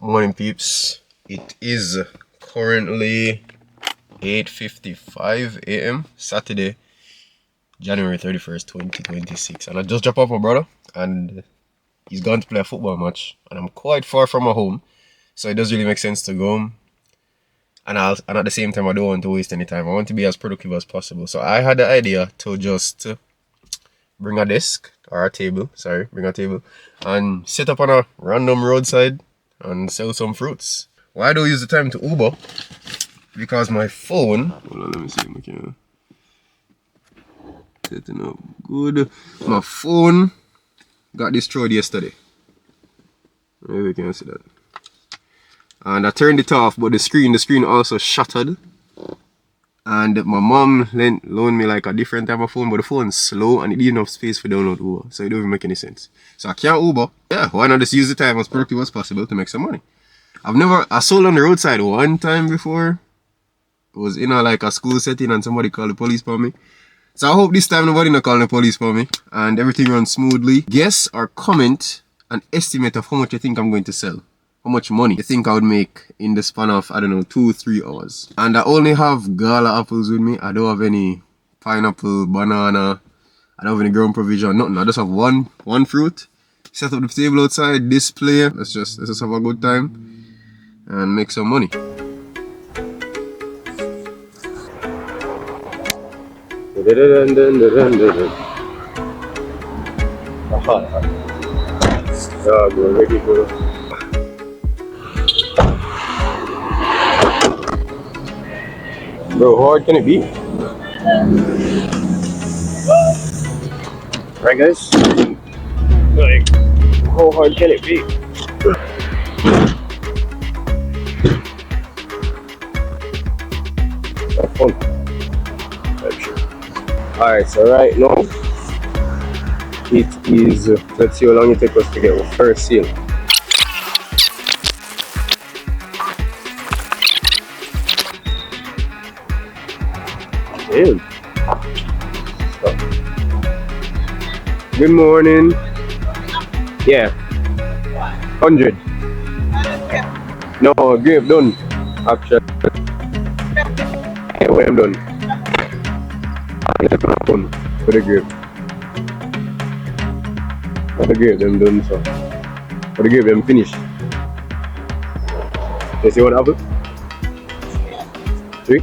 Morning peeps, it is currently 8:55 a.m. Saturday, January 31st, 2026, and I just dropped off my brother and he's gone to play a football match, and I'm quite far from my home, so it does really make sense to go home. And at the same time, I don't want to waste any time. I want to be as productive as possible, so I had the idea to just bring a table and set up on a random roadside and sell some fruits. Why I don't use the time to Uber? Because my phone, hold on, let me see if I can setting up good. My phone got destroyed yesterday. Maybe you can see that. And I turned it off, but the screen also shattered. And my mom loaned me like a different type of phone, but the phone's slow and it didn't have space for download Uber, so it don't even make any sense. So I can't Uber. Yeah, why not just use the time as productive as possible to make some money? I sold on the roadside one time before. It was in a school setting and somebody called the police for me. So I hope this time nobody not calling the police for me and everything runs smoothly. Guess or comment an estimate of how much you think I'm going to sell. How much money you think I would make in the span of, I don't know, 2-3 hours. And I only have gala apples with me. I don't have any pineapple, banana. I don't have any ground provision, nothing. I just have one fruit. Set up the table outside, display. Let's just have a good time and make some money. Yeah, bro, ready, bro. Bro, how hard can it be? Right, guys? Like, how hard can it be? Have fun. I'm sure. Alright, so right now, it is, let's see how long it takes us to get our first sale. Damn. Good morning. Yeah. 100. No, grape done. Actually. Yeah, when I'm done. For the grape. For the grape, them done, so. For the grape, them finished. You see what happened? 3.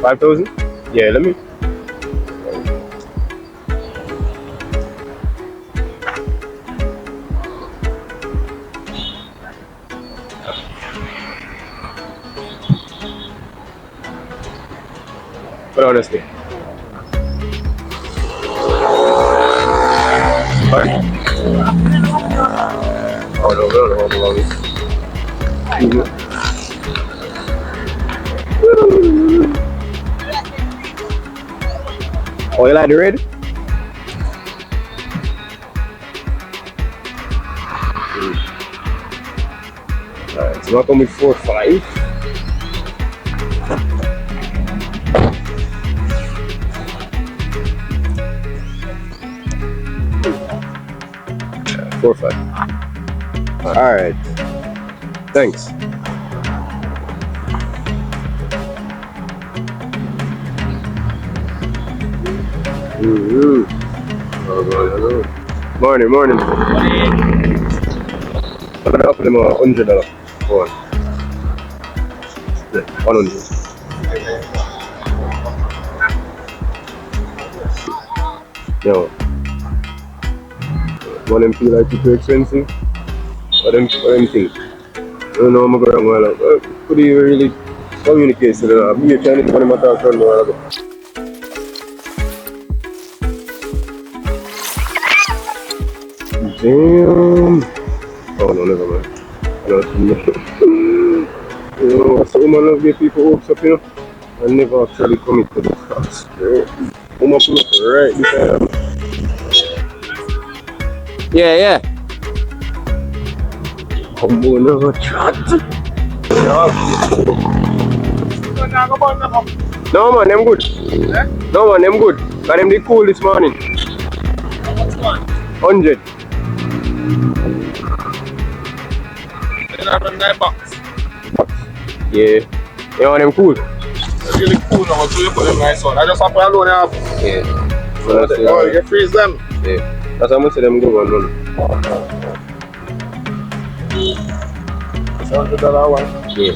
$5,000? Yeah, let me. But honestly. Oh no. Oh, you like the red? Alright, so not coming 4-5. Yeah, 4-5. Alright. Thanks. Hello. Morning. I'm gonna offer them $100. Go on. 100. Yo. One of them feel like it's too expensive. What them think? I don't know, I'm going to could you really communicate to them? I'm here trying to tell them what I'm trying to do. Damn. Oh no, never mind. So woman love give people hopes up, I never actually commit to the task. Woman pull up right beside Yeah, yeah. Come on, no chat. No man, them good. Eh? No man, them good. Got them the cool this morning. How much one? 100. Then I run that box. Yeah. You know them cool? They're really cool now, so you put them nice on. I just have to alone now. Yeah. Oh, you freeze them? Yeah. That's how much of them go on run. It's $100 one. Yeah.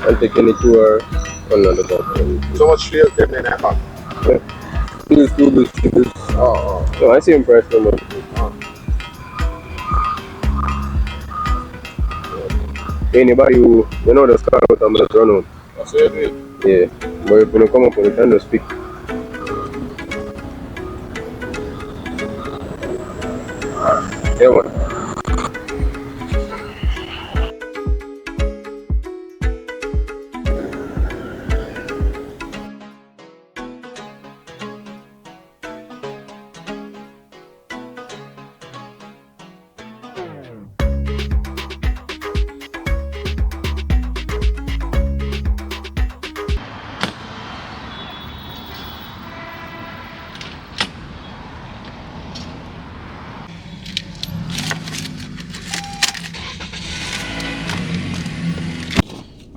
I'm taking it to our another box. So much fuel them in that box? Yeah. Two bills. Oh. No, I see him price no more. Anybody who, you know, the scar out, I'm just run out. That's what you mean? Yeah. But if you come up with it, just speak. Yeah, man.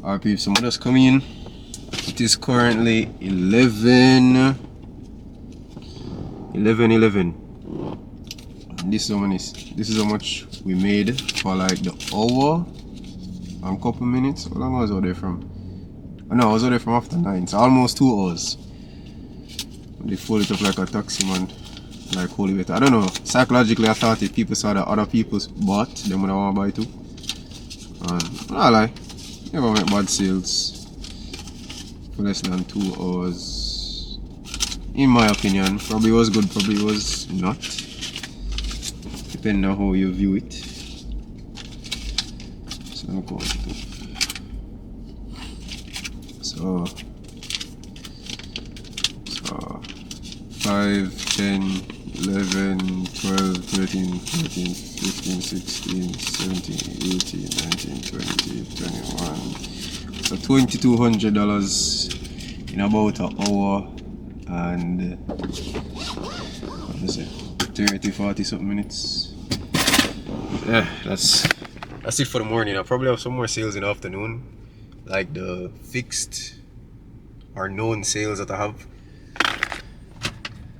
Alright people, some others come in. It is currently 11. This is how much we made for like the hour and couple minutes. How long was I out there from? Oh, no, I was out there from after 9, so almost 2 hours. They fold it up like a taxi man, like holy bit. I don't know, psychologically I thought if people saw that other people's bought, they would want to buy too. And I lie, never make bad sales for less than 2 hours. In my opinion, probably was good, probably was not, depending on how you view it. So I'm going to. So 5, 10, 11, 12, 13, 14, 15, 16, 17, 18, 19, 20, 21. So $2,200 in about an hour and what is it? 30, 40 something minutes. Yeah, that's it for the morning. I'll probably have some more sales in the afternoon, like the fixed or known sales that I have.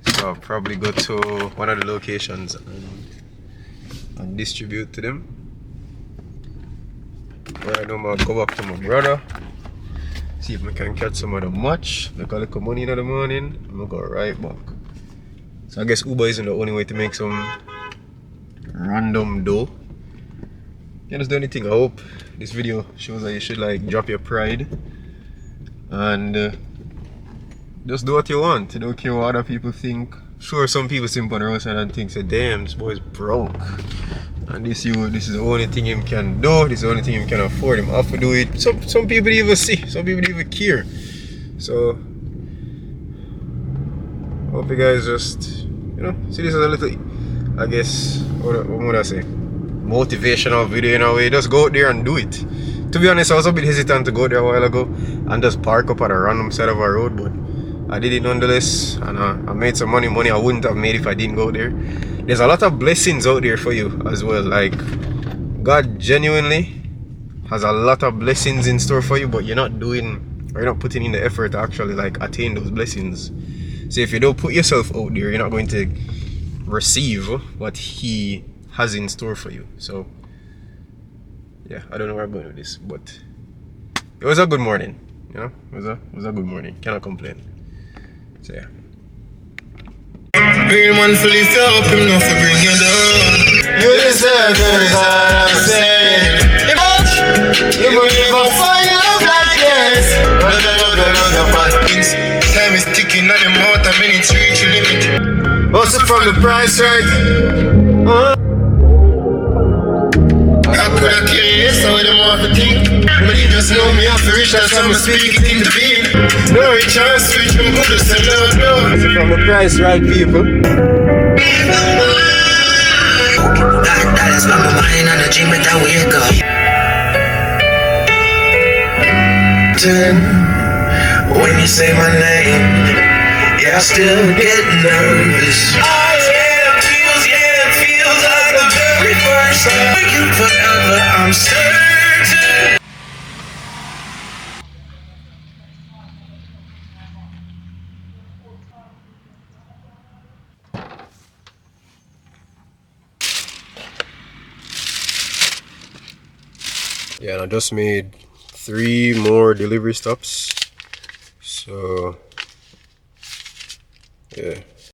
So I'll probably go to one of the locations and distribute to them. Right now I'll go back to my brother, see if I can catch some of the match, make a little money in the morning, and I'll go right back. So I guess Uber isn't the only way to make some random dough. You just do anything. I hope this video shows that you should like drop your pride and just do what you want. You don't care what other people think. Sure, some people sit on the roadside and think, say, damn, this boy's broke. And this is the only thing him can do, this is the only thing him can afford, him have to do it. Some people even see, some people even care. So hope you guys just, you know, see this as a little, I guess, what would I say, motivational video in a way. Just go out there and do it. To be honest, I was a bit hesitant to go there a while ago and just park up at a random side of a road, but I did it nonetheless, and I made some money I wouldn't have made if I didn't go there. There's a lot of blessings out there for you as well. Like, God genuinely has a lot of blessings in store for you, but you're not doing, or you're not putting in the effort to actually like attain those blessings. So if you don't put yourself out there, you're not going to receive what He has in store for you. So yeah, I don't know where I'm going with this, but it was a good morning. You know, it was a good morning. Cannot complain. So yeah. Real man fully up, him not for bring you down. You deserve it, is all I'm saying. You will never find love like this. No bad things. Time is ticking on the mouth, and minutes reach your limit. Also from the price right. How could I care less how them want to think? But you just know me, I feel rich, that's how I speak it in the beat. No chance, switch from good to sell out, no. From the price right, people. That is my mind and the dream that I wake up. When you say my name, yeah, I still get nervous. Oh yeah, it feels like the very first time. You forever, I'm certain. Yeah, and I just made 3 more delivery stops. So yeah.